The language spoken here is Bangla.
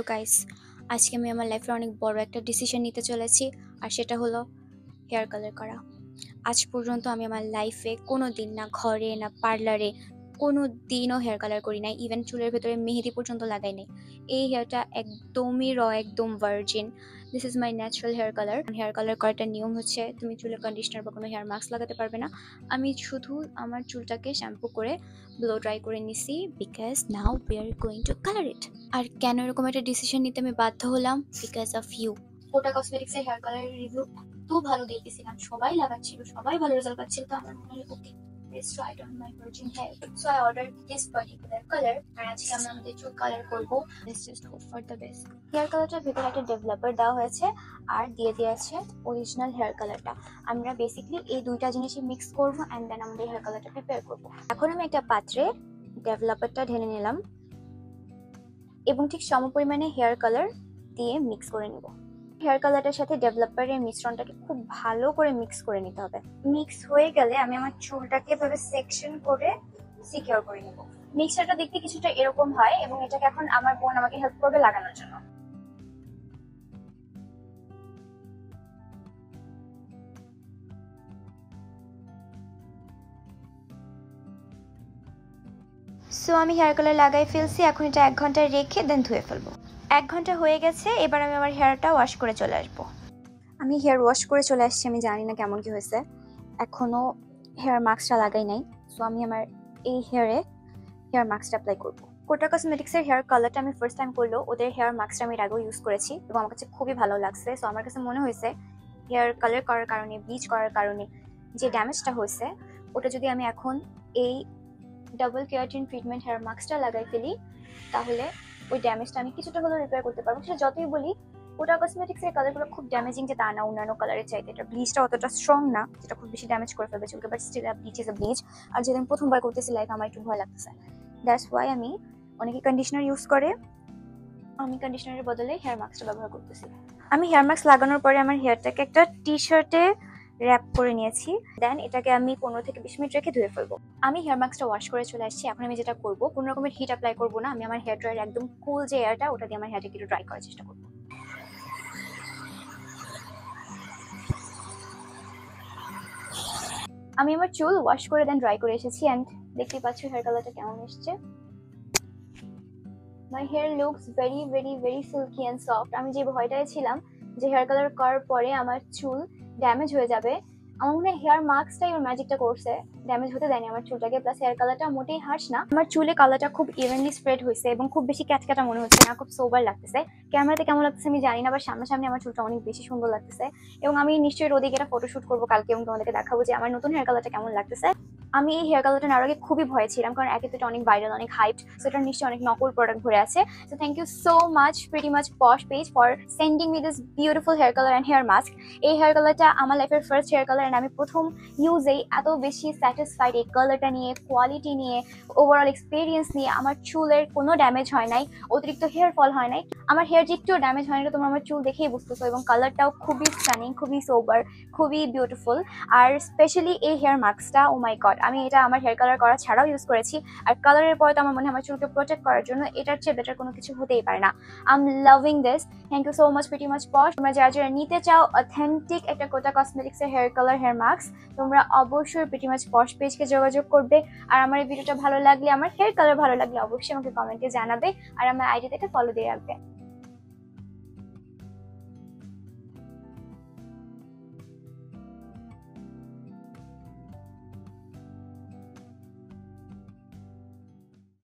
তো গাইস, আজকে আমি আমার লাইফে অনেক বড় একটা ডিসিশন নিতে চলেছি, আর সেটা হলো হেয়ার কালার করা। আজ পর্যন্ত আমি আমার লাইফে কোনো দিন না ঘরে না পার্লারে কোনো দিনও হেয়ার কালার করি নাই, ইভেন চুলের ভেতরে মেহেদি পর্যন্ত লাগাই নাই। এই হেয়ারটা একদমই একদম virgin. This is my natural hair colour. Hair colour করাটার নিয়ম হচ্ছে তুমি চুলে কন্ডিশনার বা কোনো হেয়ার মাস্ক লাগাতে পারবে না। আমি শুধু আমার চুলটাকে শ্যাম্পু করে ব্লো ড্রাই করে নিছি, because now we are going to colour it. আর কেন এরকম একটা ডিসিশন নিতে আমি বাধ্য হলাম? Because of you. Kota cosmetics এর হেয়ার কালারের রিভিউ এত ভালো দেখতেছিলাম, সবাই লাগাচ্ছিল, সবাই ভালো রেজাল্ট পাচ্ছিল, তো আমার মনে হলো ওকে, let's try it on my virgin hair. So I ordered this particular color, আর আজকে আমরা আমাদের চুল কালার করব। Let's just hope for the best. Hair কালারটার ভিতরে একটা ডেভেলপার দেওয়া হয়েছে আর দিয়ে দিয়েছে অরিজিনাল হেয়ার কালারটা। আমরা বেসিক্যালি এই দুইটা জিনিসই মিক্স করব এন্ড দেন আমাদের হেয়ার কালারটা প্রিপেয়ার করব। এখন আমি একটা পাত্রে ডেভেলপারটা ঢেলে নিলাম এবং ঠিক সমপরিমাণে হেয়ার কালার দিয়ে মিক্স করে নিব। হেয়ার কালারটার সাথে ডেভেলপারের মিশ্রণটাকে খুব ভালো করে মিক্স করে নিতে হবে। মিক্স হয়ে গেলে আমি আমার চুলটাকে এভাবে সেকশন করে সিকিউর করে নেব। মিক্সচারটা দেখতে কিছুটা এরকম হয় এবং এটাকে এখন আমার বোন আমাকে হেল্প করবে লাগানোর জন্য। সো আমি হেয়ার কালার লাগাই ফেলছি, এখন এটা 1 ঘন্টা রেখে দেন ধুয়ে ফেলবো। 1 ঘন্টা হয়ে গেছে, এবার আমি আমার হেয়ারটা ওয়াশ করে চলে আসবো। আমি হেয়ার ওয়াশ করে চলে আসছি, আমি জানি না কেমন কি হয়েছে, এখনো হেয়ার মাস্কটা লাগাই নাই। সো আমি আমার এই হেয়ার মাস্কটা অ্যাপ্লাই করবো। কোটা কসমেটিক্সের হেয়ার কালারটা আমি ফার্স্ট টাইম করলো, ওদের হেয়ার মাস্কটা আমি এর আগেও ইউজ করেছি এবং আমার কাছে খুবই ভালো লাগছে। সো আমার কাছে মনে হয়েছে হেয়ার কালার করার কারণে, ব্লিচ করার কারণে যে ড্যামেজটা হয়েছে, ওটা যদি আমি এখন এই ডাবল কেরাটিন ট্রিটমেন্ট হেয়ার মাস্কটা লাগাই ফেলি, তাহলে ওই ড্যামেজটা আমি কিছুটা হলেও রিপেয়ার করতে পারবো। সেটা যতই বলি কোটা কসমেটিক্স এর কালারগুলো খুব ড্যামেজিং যে তা না, অন্যান্য কালারের চাইতে এটা ব্লিচটা অতটা স্ট্রং না, যেটা খুব বেশি ড্যামেজ করে ফেলবে চুলকে, but still bleach is a bleach. আর যেদিন প্রথমবার করতেছি লাইক আমার একটু ভয় লাগতেছে, দ্যাটস ওয়াই আমি অনেকে কন্ডিশনার ইউজ করে, আমি কন্ডিশনারের বদলে হেয়ার মাস্কটা ব্যবহার করতেছি। আমি হেয়ার মাস্ক লাগানোর পরে আমার হেয়ারটাকে একটা টি শার্টে র্যাপ করে নিয়েছি, দেন এটাকে আমি 15 থেকে 20 মিনিট রেখে ধুয়ে ফেলবো। আমি হেয়ার মাস্কটা ওয়াশ করে চলে আসছি। এখন আমি যেটা করবো, কোনো রকমের হিট অ্যাপ্লাই করবো না, আমি আমার হেয়ার ড্রায়ার একদম কুল যে এয়ারটা, ওটা দিয়ে আমার হেয়ারটাকে একটু ড্রাই করার চেষ্টা করবো। আমি আমার চুল ওয়াশ করে দেন ড্রাই করে এসেছি, অ্যান্ড দেখতেই পাচ্ছ হেয়ার কালারটা কেমন এসছে। My hair looks very very very silky and soft. আমি যে ভয়টায় ছিলাম যে হেয়ার কালার করার পরে আমার চুল ড্যামেজ হয়ে যাবে, আমার মনে হয় হেয়ার মাস্কটাই ওর ম্যাজিকটা করছে, ড্যামেজ হতে দেয়নি আমার চুলটাকে। প্লাস হেয়ার কালারটা মোটেই হার্শ না, আমার চুলে কালারটা খুব ইভেনলি স্প্রেড হয়েছে এবং খুব বেশি ক্যাটক্যাটা মনে হচ্ছে না, খুব সোবার লাগতেছে। ক্যামেরাতে কেমন লাগতেছে আমি জানি না, বাট সামনাসামনি আমার চুলটা অনেক বেশি সুন্দর লাগতেছে। এবং আমি নিশ্চয়ই রোদে গিয়ে একটা ফটোশুট করবো কালকে এবং তোমাদেরকে দেখাবো যে আমার নতুন হেয়ার কালারটা কেমন লাগতেছে। আমি এই হেয়ার কালারটা নেওয়ার আগে খুবই ভয় ছিলাম, কারণ একে তো এটা অনেক ভাইরাল, অনেক হাইপ, সো এটা নিশ্চয়ই অনেক নকল প্রোডাক্ট ভরে আছে। So thank you so much pretty much posh page for sending me this beautiful hair colour and hair mask. এই হেয়ার কালারটা আমার লাইফের ফার্স্ট হেয়ার কালার, অ্যান্ড আমি প্রথম ইউজেই এত বেশি স্যাটিসফাইড এই কালারটা নিয়ে, কোয়ালিটি নিয়ে, ওভারঅল এক্সপিরিয়েন্স নিয়ে। আমার চুলের কোনো ড্যামেজ হয় নাই, অতিরিক্ত হেয়ার ফল হয় নাই, আমার হেয়ার যে একটু ড্যামেজ হয় না, তোমরা আমার চুল দেখেই বুঝতেছো। এবং কালারটাও খুবই স্টানিং, খুবই সোবার, খুবই বিউটিফুল। আর স্পেশালি এই হেয়ার মাস্কটা, ও মাই গড, আমি এটা আমার হেয়ার কালার করা ছাড়াও ইউজ করেছি, আর কালারের পরে তো আমার মনে হয় আমার চুলকে প্রোটেক্ট করার জন্য এটার চেয়ে বেটার কোনো কিছু হতেই পারে না। I am loving this. Thank you so much pretty much posh. তোমরা যারা যারা নিতে চাও অথেন্টিক একটা কোটা কসমেটিক্সের হেয়ার কালার হেয়ার মাস্ক, তোমরা অবশ্যই প্রিটি মাচ পশ পেজকে যোগাযোগ করবে। আর আমার এই ভিডিওটা ভালো লাগলে, আমার হেয়ার কালার ভালো লাগলে অবশ্যই আমাকে কমেন্টে জানাবে, আর আমার আইডি থেকে ফলো দিয়ে রাখবে।